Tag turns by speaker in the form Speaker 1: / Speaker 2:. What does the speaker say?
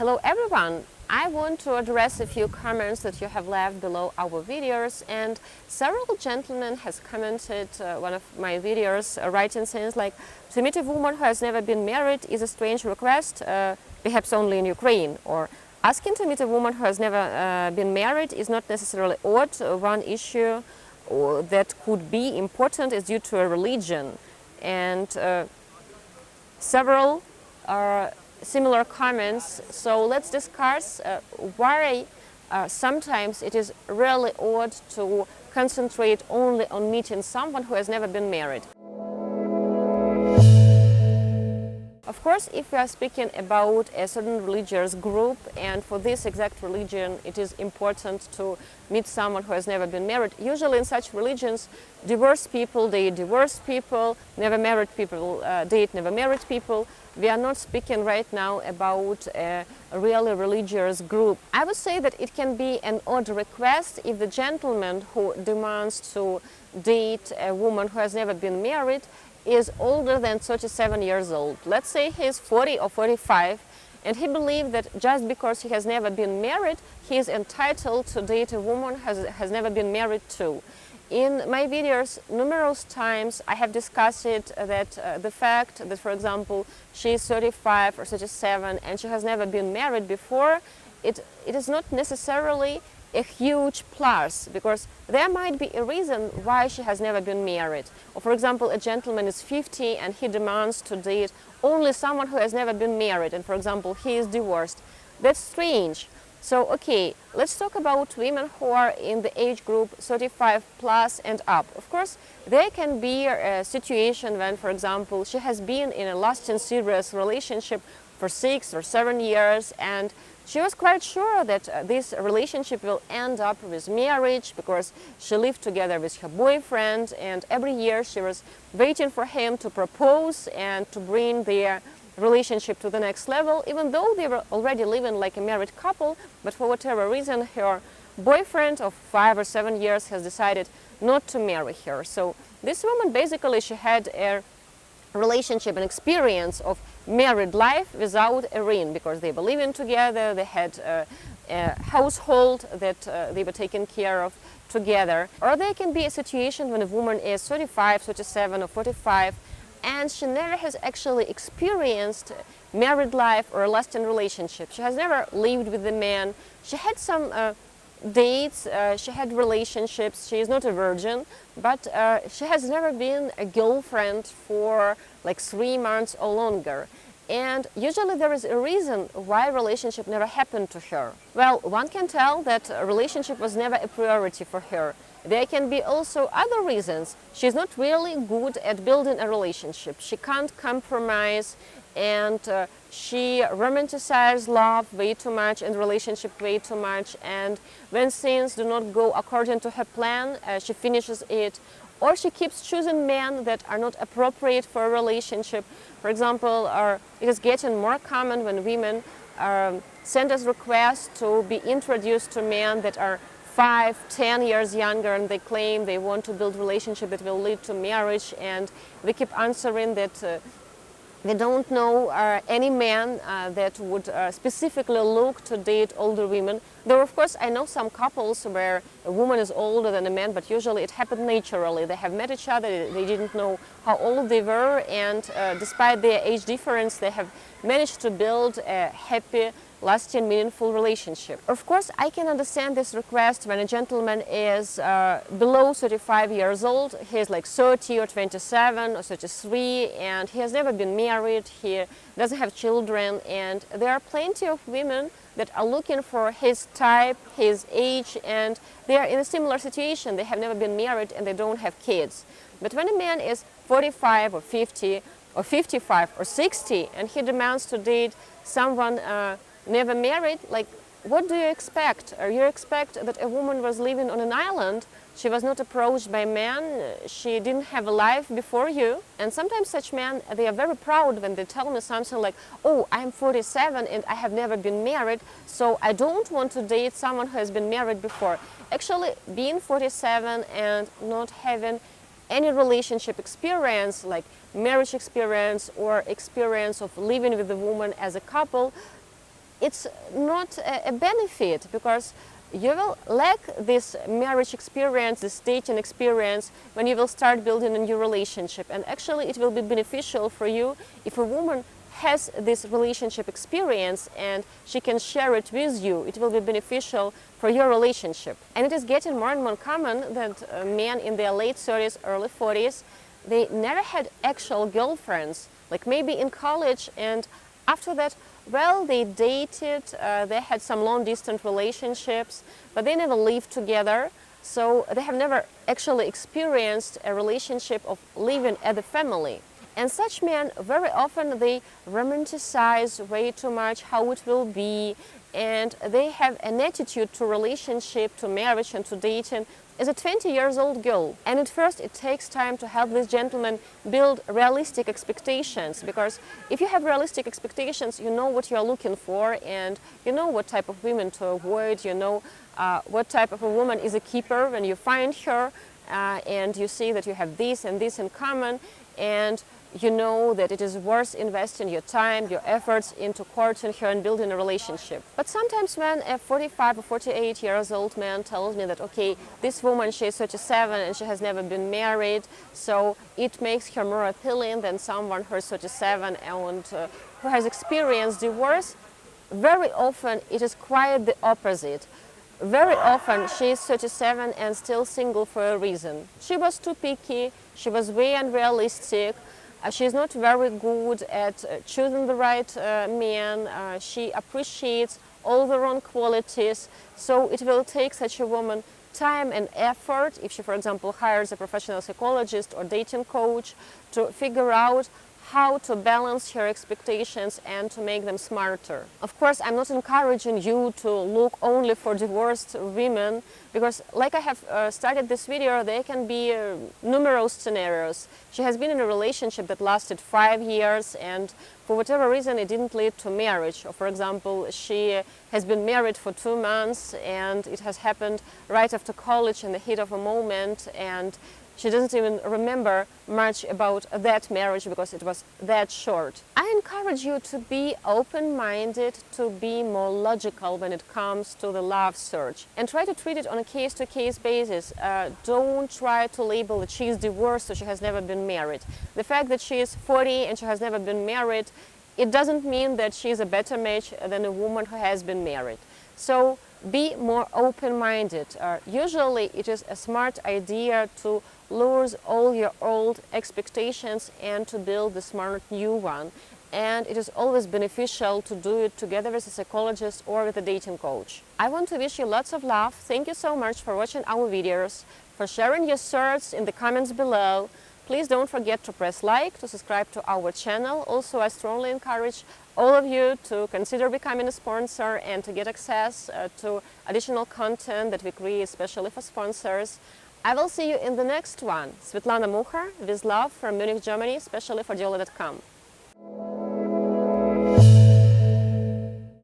Speaker 1: Hello everyone! I want to address a few comments that you have left below our videos, and several gentlemen has commented one of my videos writing things like, to meet a woman who has never been married is a strange request, perhaps only in Ukraine, or asking to meet a woman who has never been married is not necessarily odd. One issue that could be important is due to a religion, and several similar comments. So let's discuss why sometimes it is really odd to concentrate only on meeting someone who has never been married. Of course, if we are speaking about a certain religious group, and for this exact religion it is important to meet someone who has never been married, usually in such religions divorced people date divorced people, never married people date never married people. We are not speaking right now about a really religious group. I would say that it can be an odd request if the gentleman who demands to date a woman who has never been married is older than 37 years old. Let's say he is 40 or 45, and he believes that just because he has never been married, he is entitled to date a woman who has never been married too. In my videos numerous times I have discussed it that the fact that, for example, she is 35 or 37 and she has never been married before, it is not necessarily a huge plus, because there might be a reason why she has never been married. Or for example, a gentleman is 50 and he demands to date only someone who has never been married, and for example he is divorced. That's strange. So okay, let's talk about women who are in the age group 35 plus and up. Of course, there can be a situation when, for example, she has been in a lasting serious relationship for 6 or 7 years, and she was quite sure that this relationship will end up with marriage, because she lived together with her boyfriend, and every year she was waiting for him to propose and to bring their relationship to the next level, even though they were already living like a married couple. But for whatever reason, her boyfriend of 5 or 7 years has decided not to marry her. So this woman, basically, she had a relationship and experience of married life without a ring, because they were living together, they had a household that they were taking care of together. Or there can be a situation when a woman is 35, 37 or 45 and she never has actually experienced married life or a lasting relationship. She has never lived with a man. She had some dates, she had relationships. She is not a virgin, but she has never been a girlfriend for like 3 months or longer. And usually there is a reason why a relationship never happened to her. Well, one can tell that a relationship was never a priority for her. There can be also other reasons. She's not really good at building a relationship. She can't compromise, and she romanticizes love way too much and relationship way too much. And when things do not go according to her plan, she finishes it. Or she keeps choosing men that are not appropriate for a relationship. For example, it is getting more common when women send us requests to be introduced to men that are 5, 10 years younger, and they claim they want to build a relationship that will lead to marriage, and we keep answering that we don't know any man that would specifically look to date older women. Though of course I know some couples where a woman is older than a man, but usually it happened naturally. They have met each other, they didn't know how old they were, and despite their age difference they have managed to build a happy, lasting, meaningful relationship. Of course, I can understand this request when a gentleman is below 35 years old. He is like 30 or 27 or 33, and he has never been married, he doesn't have children, and there are plenty of women that are looking for his type, his age, and they are in a similar situation. They have never been married and they don't have kids. But when a man is 45 or 50 or 55 or 60 and he demands to date someone never married, like, what do you expect? You expect that a woman was living on an island, she was not approached by men, she didn't have a life before you. And sometimes such men, they are very proud when they tell me something like, oh, I'm 47 and I have never been married, so I don't want to date someone who has been married before. Actually, being 47 and not having any relationship experience, like marriage experience or experience of living with a woman as a couple, it's not a benefit, because you will lack this marriage experience, this dating experience, when you will start building a new relationship. And actually it will be beneficial for you if a woman has this relationship experience and she can share it with you. It will be beneficial for your relationship. And it is getting more and more common that men in their late 30s, early 40s, they never had actual girlfriends, like maybe in college, and after that, well, they dated, they had some long-distance relationships, but they never lived together, so they have never actually experienced a relationship of living as a family. And such men, very often, they romanticize way too much how it will be, and they have an attitude to relationship, to marriage and to dating as a 20-year-old girl. And at first it takes time to help this gentleman build realistic expectations, because if you have realistic expectations, you know what you are looking for, and you know what type of women to avoid, you know what type of a woman is a keeper when you find her, and you see that you have this and this in common, and you know that it is worth investing your time, your efforts into courting her and building a relationship. But sometimes when a 45 or 48 years old man tells me that, okay, this woman, she is 37 and she has never been married, so it makes her more appealing than someone who is 37 and who has experienced divorce, very often it is quite the opposite. Very often she is 37 and still single for a reason. She was too picky, she was way unrealistic, she is not very good at choosing the right man, she appreciates all the wrong qualities, so it will take such a woman time and effort, if she, for example, hires a professional psychologist or dating coach, to figure out how to balance her expectations and to make them smarter. Of course, I'm not encouraging you to look only for divorced women, because like I have started this video, there can be numerous scenarios. She has been in a relationship that lasted 5 years and for whatever reason it didn't lead to marriage. Or for example, she has been married for 2 months and it has happened right after college in the heat of a moment, and she doesn't even remember much about that marriage because it was that short. I encourage you to be open-minded, to be more logical when it comes to the love search, and try to treat it on a case-to-case basis. Don't try to label that she is divorced so she has never been married. The fact that she is 40 and she has never been married, it doesn't mean that she is a better match than a woman who has been married. So be more open-minded. Usually it is a smart idea to lose all your old expectations and to build a smart new one. And it is always beneficial to do it together with a psychologist or with a dating coach. I want to wish you lots of love. Thank you so much for watching our videos, for sharing your thoughts in the comments below. Please don't forget to press like, to subscribe to our channel. Also, I strongly encourage all of you to consider becoming a sponsor and to get access to additional content that we create especially for sponsors. I will see you in the next one. Svetlana Muchar, with love from Munich, Germany, especially for Diolli.com.